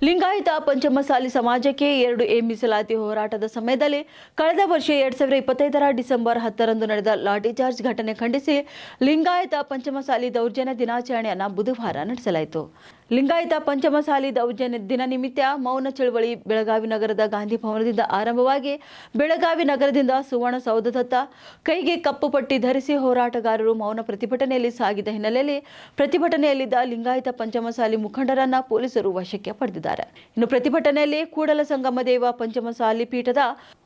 ಲಿಂಗಾಯತ ಪಂಚಮಸಾಲಿ ಸಮಾಜಕ್ಕೆ 2A ಮೀಸಲಾತಿ ಹೋರಾಟದ ಸಮಯದಲ್ಲಿ ಕಳೆದ ವರ್ಷ 2025ರ ಡಿಸೆಂಬರ್ 10ರಂದು ನಡೆದ ಲಾಠಿಚಾರ್ಜ್ ಘಟನೆ ಖಂಡಿಸಿ ಲಿಂಗಾಯತ ಪಂಚಮಸಾಲಿ ದೌರ್ಜನ್ಯ ದಿನಾಚರಣೆಯನ್ನು ಬುಧವಾರ ನಡೆಸಲಾಯಿತು. ಲಿಂಗಾಯತ ಪಂಚಮಸಾಲಿ ದೌರ್ಜನ್ಯ ದಿನ ನಿಮಿತ್ತ ಮೌನ ಚಳವಳಿ ಬೆಳಗಾವಿ ನಗರದ ಗಾಂಧಿ ಭವನದಿಂದ ಆರಂಭವಾಗಿ ಬೆಳಗಾವಿ ನಗರದಿಂದ ಸುವರ್ಣಸೌಧದತ್ತ ಕೈಗೆ ಕಪ್ಪು ಪಟ್ಟಿ ಧರಿಸಿ ಹೋರಾಟಗಾರರು ಮೌನ ಪ್ರತಿಭಟನೆಯಲ್ಲಿ ಸಾಗಿದ ಹಿನ್ನೆಲೆಯಲ್ಲಿ ಪ್ರತಿಭಟನೆಯಲ್ಲಿದ್ದ ಲಿಂಗಾಯತ ಪಂಚಮಸಾಲಿ ಮುಖಂಡರನ್ನ ಪೊಲೀಸರು ವಶಕ್ಕೆ ಪಡೆದಿದ್ದಾರೆ. ಇನ್ನು ಪ್ರತಿಭಟನೆಯಲ್ಲಿ ಕೂಡಲ ಸಂಗಮ ದೇವ ಪಂಚಮಸಾಲಿ ಪೀಠದ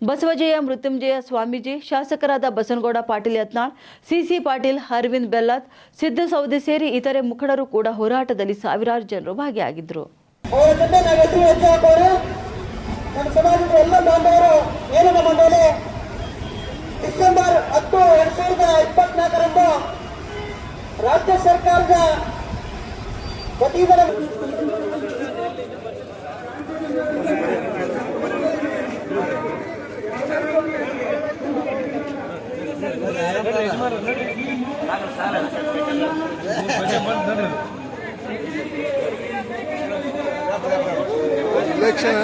ಬಸವಜಯ ಮೃತ್ಯುಂಜಯ ಸ್ವಾಮೀಜಿ, ಶಾಸಕರಾದ ಬಸನಗೌಡ ಪಾಟೀಲ್ ಯತ್ನಾಳ್, ಸಿಸಿ ಪಾಟೀಲ್, ಅರವಿಂದ್ ಬೆಲ್ಲತ್, ಸಿದ್ದು ಸೌದಿ ಸೇರಿ ಇತರೆ ಮುಖಂಡರು ಕೂಡ ಹೋರಾಟದಲ್ಲಿ ಸಾವಿರಾರು ಜನರು ಭಾಗಿಯಾಗಿದ್ದರು. ಡಿಸೆಂಬರ್ 10, 2024ರಂದು ರಾಜ್ಯ ಸರ್ಕಾರದ ವತಿಯಿಂದ ಇಲೆಕ್ಷನ್